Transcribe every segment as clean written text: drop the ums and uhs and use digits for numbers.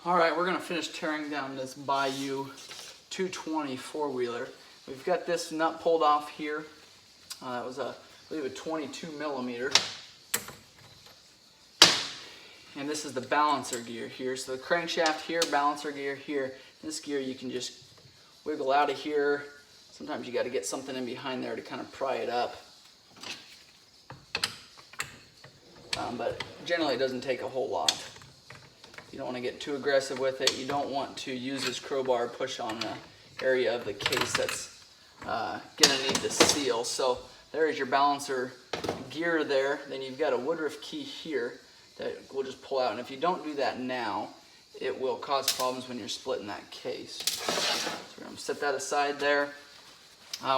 All right, we're gonna finish tearing down this Bayou 220 four-wheeler. We've got this nut pulled off here. That was I believe a 22 millimeter. And this is the balancer gear here. So the crankshaft here, balancer gear here. This gear you can just wiggle out of here. Sometimes you got to get something in behind there to kind of pry it up. But generally it doesn't take a whole lot. You don't want to get too aggressive with it. You don't want to use this crowbar push on an area of the case that's going to need to seal. So there is your balancer gear there. Then you've got a woodruff key here that we'll just pull out. And if you don't do that now, it will cause problems when you're splitting that case. So we're going to set that aside there.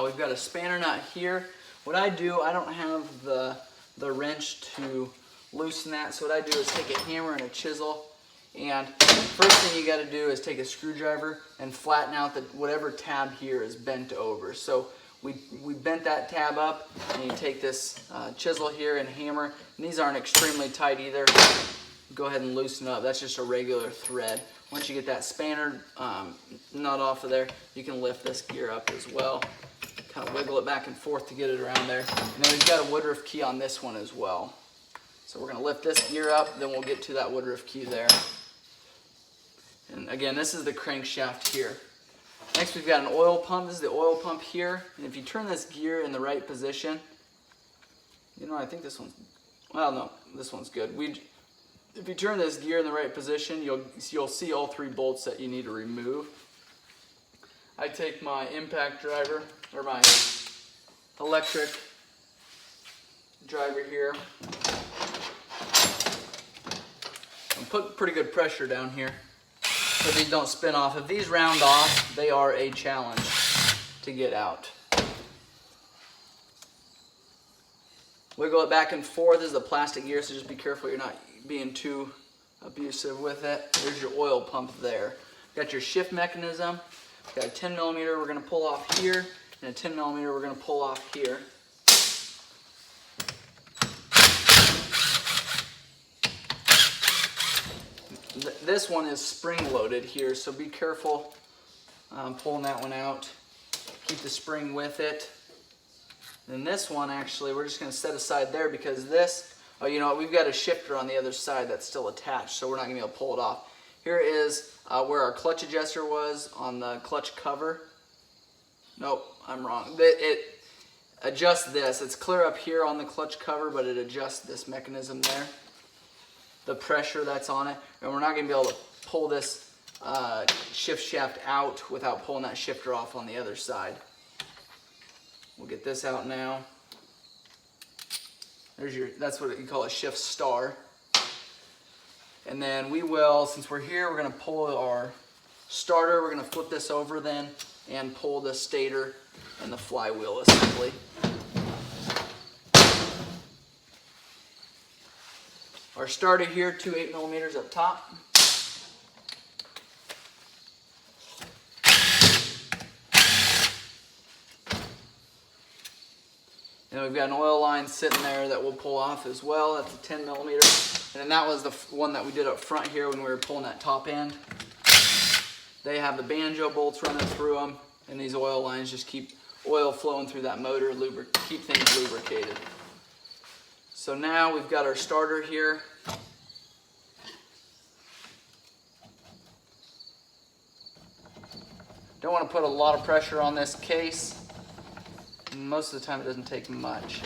We've got a spanner nut here. What I do, I don't have the wrench to loosen that. So what I do is take a hammer and a chisel. And first thing you got to do is take a screwdriver and flatten out whatever tab here is bent over. So we bent that tab up, and you take this chisel here and hammer. And these aren't extremely tight either. Go ahead and loosen up. That's just a regular thread. Once you get that spanner nut off of there, you can lift this gear up as well. Kind of wiggle it back and forth to get it around there. And then we've got a woodruff key on this one as well. So we're going to lift this gear up, then we'll get to that woodruff key there. And again, this is the crankshaft here. Next, we've got an oil pump. This is the oil pump here. And if you turn this gear in the right position, you know, I think this one's, well, no, this one's good. If you turn this gear in the right position, you'll see all three bolts that you need to remove. I take my impact driver, or my electric driver here, and put pretty good pressure down here so these don't spin off. If these round off, they are a challenge to get out. Wiggle it back and forth. This is a plastic gear, so just be careful you're not being too abusive with it. There's your oil pump there. Got your shift mechanism. Got a 10 millimeter we're going to pull off here, and a 10 millimeter we're going to pull off here. This one is spring loaded here, so be careful pulling that one out. Keep the spring with it. And this one, actually, we're just going to set aside there because this, oh, you know what, we've got a shifter on the other side that's still attached, so we're not going to be able to pull it off. Here is where our clutch adjuster was on the clutch cover. Nope, I'm wrong. It adjusts this. It's clear up here on the clutch cover, but it adjusts this mechanism there, the pressure that's on it. And we're not going to be able to pull this shift shaft out without pulling that shifter off on the other side. We'll get this out now. There's that's what you call a shift star. And then we will, since we're here, we're going to pull our starter. We're going to flip this over then and pull the stator and the flywheel assembly. Our starter here, two 8 millimeters up top. And we've got an oil line sitting there that we'll pull off as well. That's a 10 millimeter. And then that was the one that we did up front here when we were pulling that top end. They have the banjo bolts running through them, and these oil lines just keep oil flowing through that motor, keep things lubricated. So now we've got our starter here. Don't want to put a lot of pressure on this case. Most of the time it doesn't take much.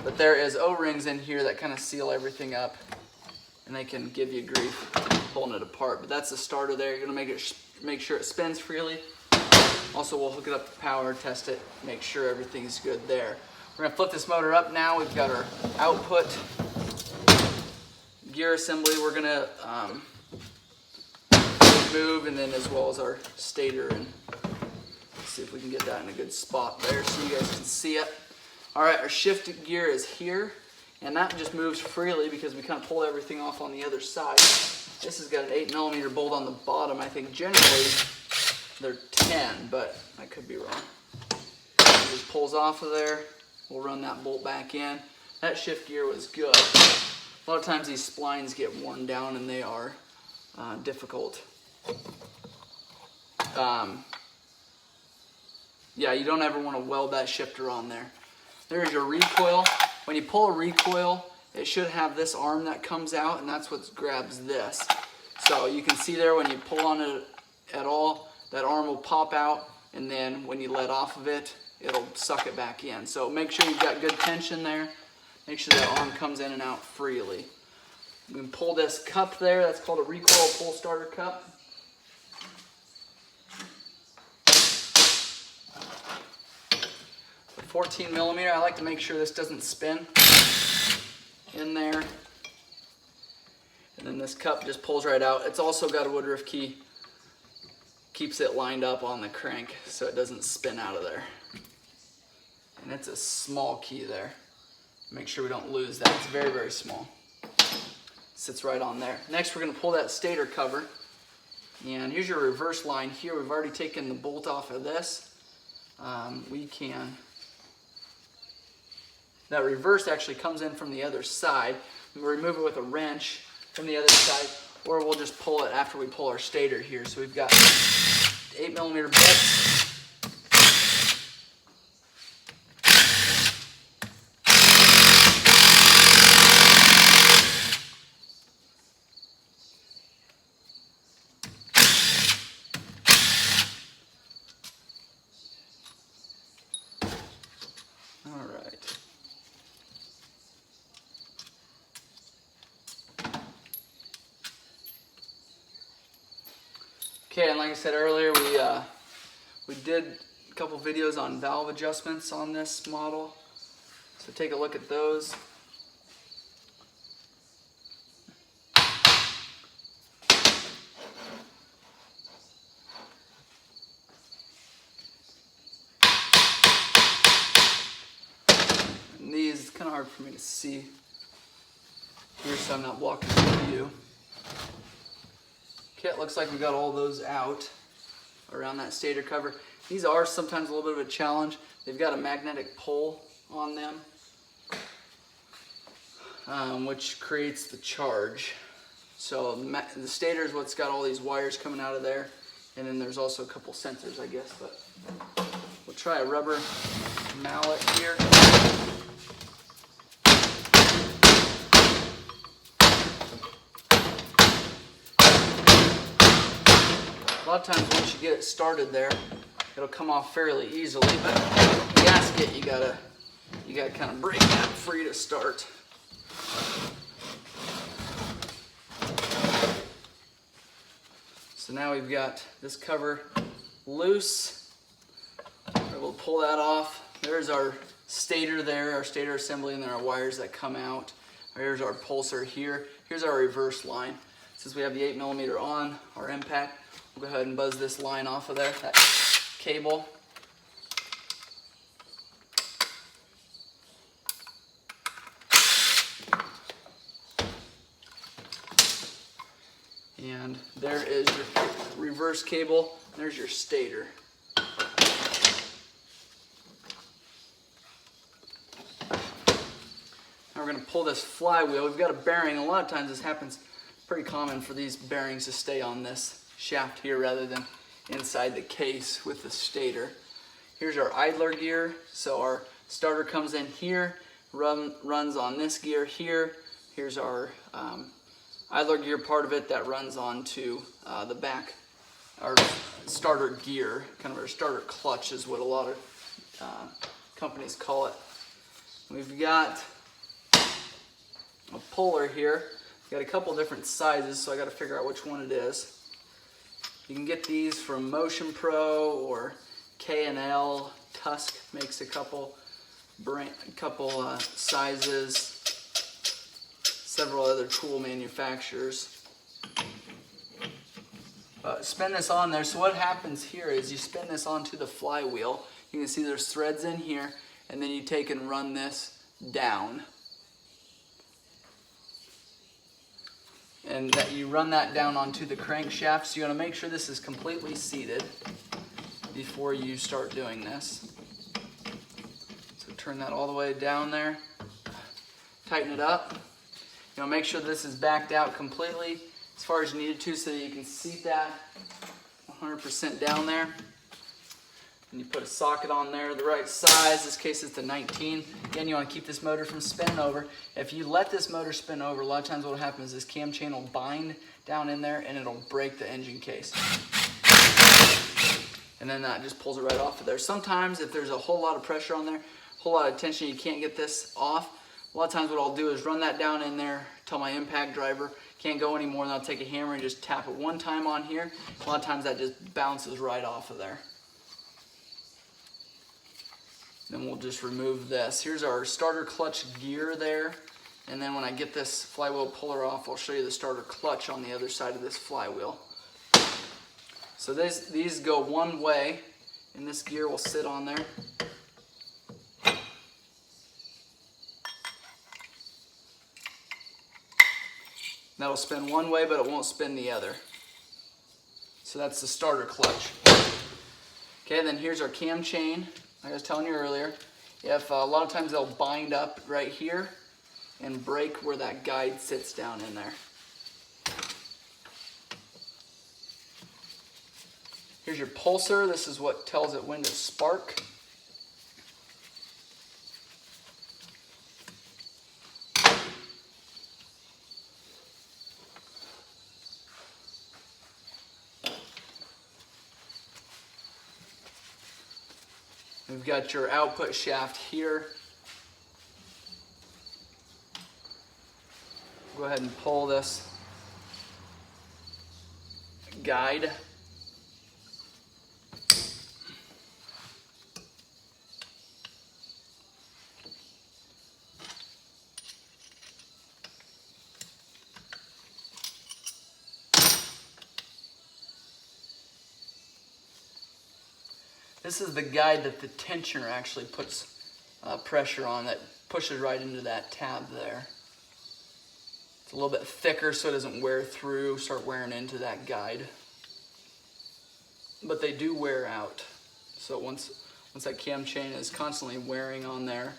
But there is O-rings in here that kind of seal everything up, and they can give you grief pulling it apart. But that's the starter there. You're going to make sure it spins freely. Also, we'll hook it up to power, test it, make sure everything's good there. We're going to flip this motor up now. We've got our output gear assembly we're going to remove, and then as well as our stator, and see if we can get that in a good spot there so you guys can see it. All right, our shift gear is here, and that just moves freely because we kind of pull everything off on the other side. This has got an 8 millimeter bolt on the bottom. I think generally they're 10, but I could be wrong. It just pulls off of there. We'll run that bolt back in. That shift gear was good. A lot of times these splines get worn down and they are difficult. Yeah, you don't ever want to weld that shifter on there. There's your recoil. When you pull a recoil, it should have this arm that comes out, and that's what grabs this. So you can see there when you pull on it at all, that arm will pop out, and then when you let off of it, it'll suck it back in. So make sure you've got good tension there. Make sure that arm comes in and out freely. You can pull this cup there, that's called a recoil pull starter cup. The 14 millimeter, I like to make sure this doesn't spin in there. And then this cup just pulls right out. It's also got a woodruff key, keeps it lined up on the crank so it doesn't spin out of there. And it's a small key there. Make sure we don't lose that. It's very, very small. Sits right on there. Next, we're going to pull that stator cover. And here's your reverse line here. We've already taken the bolt off of this. That reverse actually comes in from the other side. We'll remove it with a wrench from the other side, or we'll just pull it after we pull our stator here. So we've got 8 millimeter bits. All right. Okay, and like I said earlier, we did a couple videos on valve adjustments on this model, so take a look at those. And these, it's kind of hard for me to see here, so I'm not blocking the view. Okay, it looks like we got all those out around that stator cover. These are sometimes a little bit of a challenge. They've got a magnetic pole on them, which creates the charge. So the stator is what's got all these wires coming out of there, and then there's also a couple sensors, I guess. But we'll try a rubber mallet here. A lot of times once you get it started there, it'll come off fairly easily, but the gasket, you gotta kind of break that free to start. So now we've got this cover loose. We'll pull that off. There's our stator there, our stator assembly, and then our wires that come out. Here's our pulsar here. Here's our reverse line. Since we have the 8 millimeter on our impact, we'll go ahead and buzz this line off of there, that cable. And there is your reverse cable. There's your stator. Now we're going to pull this flywheel. We've got a bearing. A lot of times this happens, pretty common for these bearings to stay on this shaft here rather than inside the case with the stator. Here's our idler gear. So our starter comes in here, runs on this gear here. Here's our idler gear part of it that runs onto the back, our starter gear, kind of our starter clutch is what a lot of companies call it. We've got a puller here. Got a couple different sizes, so I got to figure out which one it is. You can get these from Motion Pro or K&L. Tusk makes a couple sizes. Several other tool manufacturers. Spin this on there. So what happens here is you spin this onto the flywheel. You can see there's threads in here, and then you take and run this down. And that you run that down onto the crankshaft. So you want to make sure this is completely seated before you start doing this. So turn that all the way down there. Tighten it up. You know, make sure this is backed out completely, as far as you needed to so that you can seat that 100% down there. And you put a socket on there the right size. This case it's the 19. Again, you want to keep this motor from spinning over. If you let this motor spin over, a lot of times what will happen is this cam chain will bind down in there and it'll break the engine case. And then that just pulls it right off of there. Sometimes if there's a whole lot of pressure on there, a whole lot of tension, you can't get this off. A lot of times what I'll do is run that down in there till my impact driver can't go anymore, and I'll take a hammer and just tap it one time on here. A lot of times that just bounces right off of there. Then we'll just remove this. Here's our starter clutch gear there. And then when I get this flywheel puller off, I'll show you the starter clutch on the other side of this flywheel. So these go one way, and this gear will sit on there. That'll spin one way, but it won't spin the other. So that's the starter clutch. Okay, then here's our cam chain. Like I was telling you earlier, if a lot of times they'll bind up right here and break where that guide sits down in there. Here's your pulsar. This is what tells it when to spark. We've got your output shaft here. Go ahead and pull this guide. This is the guide that the tensioner actually puts pressure on, that pushes right into that tab there. It's a little bit thicker so it doesn't wear through, start wearing into that guide. But they do wear out. So once that cam chain is constantly wearing on there,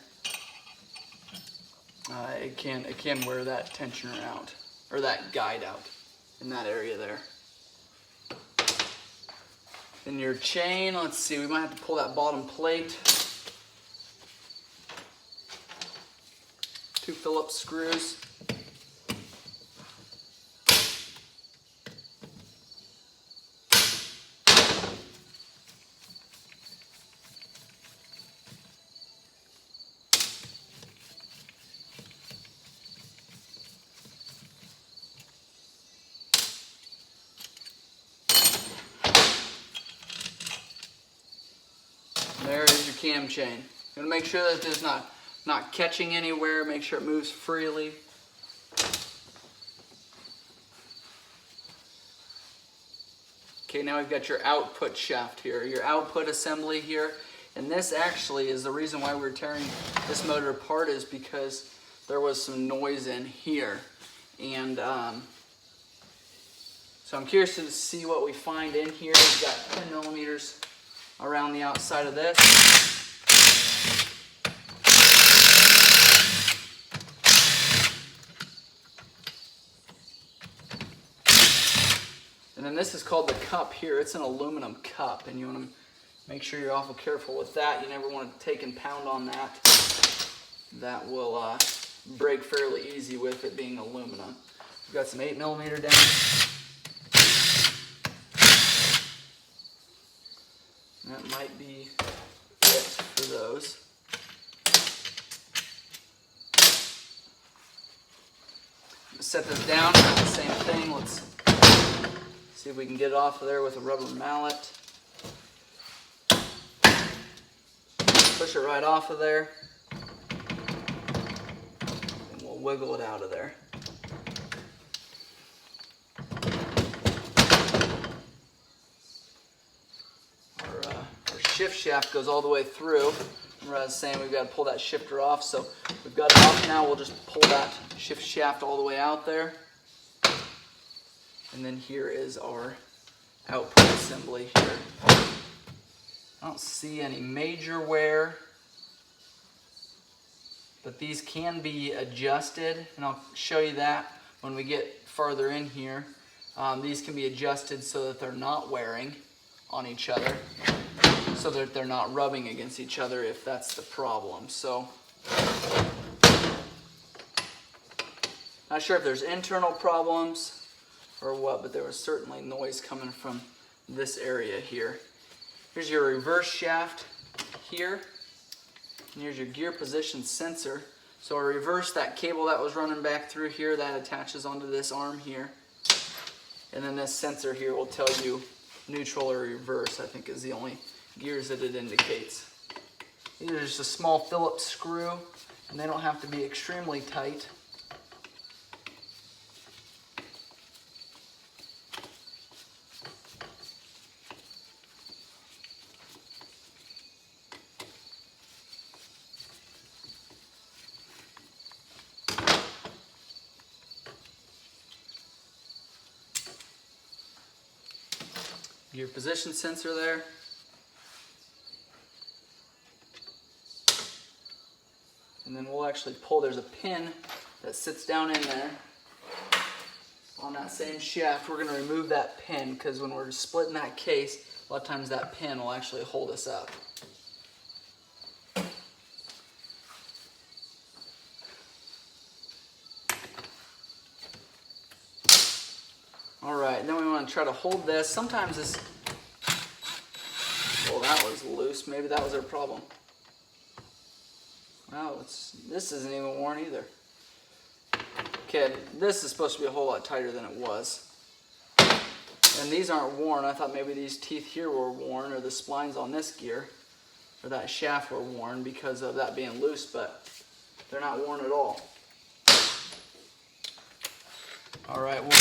it can wear that tensioner out, or that guide out in that area there. Then your chain, let's see, we might have to pull that bottom plate. 2 Phillips screws. There is your cam chain. You want to make sure that it's not catching anywhere. Make sure it moves freely. Okay, now we've got your output shaft here, your output assembly here. And this actually is the reason why we're tearing this motor apart, is because there was some noise in here. And so I'm curious to see what we find in here. We've got 10 millimeters around the outside of this. And then this is called the cup here. It's an aluminum cup, and you want to make sure you're awful careful with that. You never want to take and pound on that. That will break fairly easy with it being aluminum. We've got some 8 millimeter down. That might be it for those. Set this down, the same thing. Let's see if we can get it off of there with a rubber mallet. Push it right off of there, and we'll wiggle it out of there. Shift shaft goes all the way through. Remember I was saying we've got to pull that shifter off, so we've got it off now. We'll just pull that shift shaft all the way out there. And then here is our output assembly here. I don't see any major wear, but these can be adjusted, and I'll show you that when we get farther in here. These can be adjusted so that they're not wearing on each other, so that they're not rubbing against each other if that's the problem. So, not sure if there's internal problems or what, but there was certainly noise coming from this area here. Here's your reverse shaft here, and here's your gear position sensor. So I reverse that cable that was running back through here, that attaches onto this arm here. And then this sensor here will tell you neutral or reverse, I think is the only gears that it indicates. These are just a small Phillips screw, and they don't have to be extremely tight. Gear position sensor there. And then we'll actually pull, there's a pin that sits down in there on that same shaft. We're going to remove that pin because when we're splitting that case, a lot of times that pin will actually hold us up. Alright, then we want to try to hold this. Sometimes this, well, that was loose. Maybe that was our problem. Wow, this isn't even worn either. Okay, this is supposed to be a whole lot tighter than it was. And these aren't worn. I thought maybe these teeth here were worn, or the splines on this gear, or that shaft were worn because of that being loose, but they're not worn at all. Alright, well,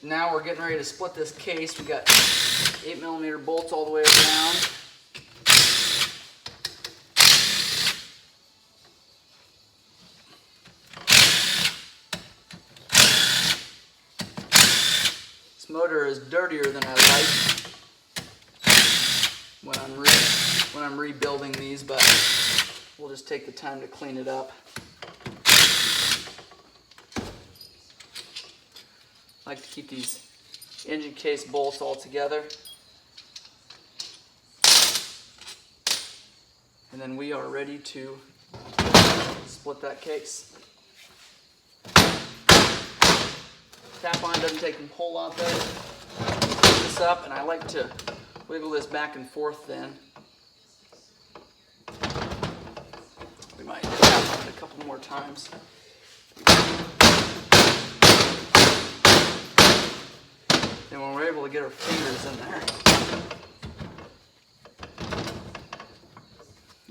now we're getting ready to split this case. We got 8mm bolts all the way around. This motor is dirtier than I like when I'm rebuilding these, but we'll just take the time to clean it up. I like to keep these engine case bolts all together. And then we are ready to split that case. Tap on doesn't take a whole lot there. Put this up, and I like to wiggle this back and forth then. We might tap on it a couple more times. And when we're able to get our fingers in there.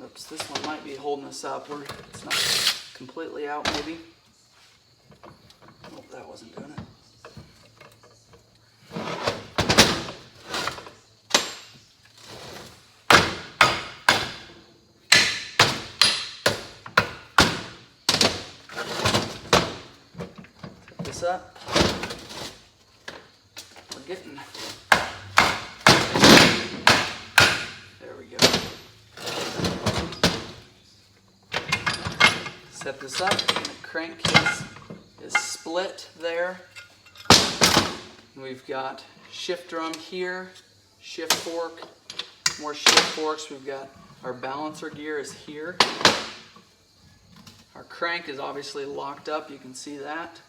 Oops, this one might be holding us up. It's not completely out maybe. Oh, that wasn't doing it. Set this up. Getting there, we go. Set this up, and the crankcase is split there. And we've got shift drum here, shift fork, more shift forks. We've got our balancer gear is here. Our crank is obviously locked up, you can see that.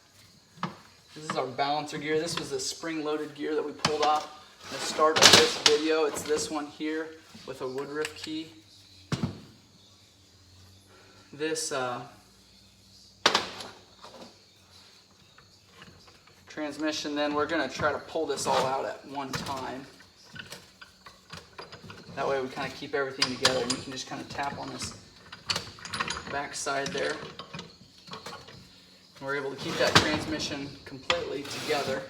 This is our balancer gear. This was the spring-loaded gear that we pulled off at the start of this video. It's this one here with a Woodruff key. This transmission, then we're going to try to pull this all out at one time. That way we kind of keep everything together, and you can just kind of tap on this back side there. We're able to keep that transmission completely together.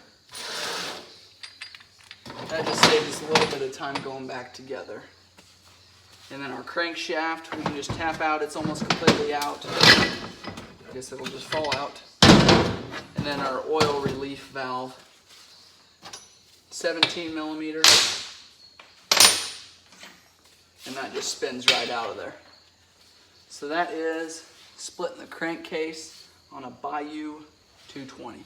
That just saves us a little bit of time going back together. And then our crankshaft, we can just tap out. It's almost completely out. I guess it'll just fall out. And then our oil relief valve, 17mm. And that just spins right out of there. So that is splitting the crankcase on a Bayou 220.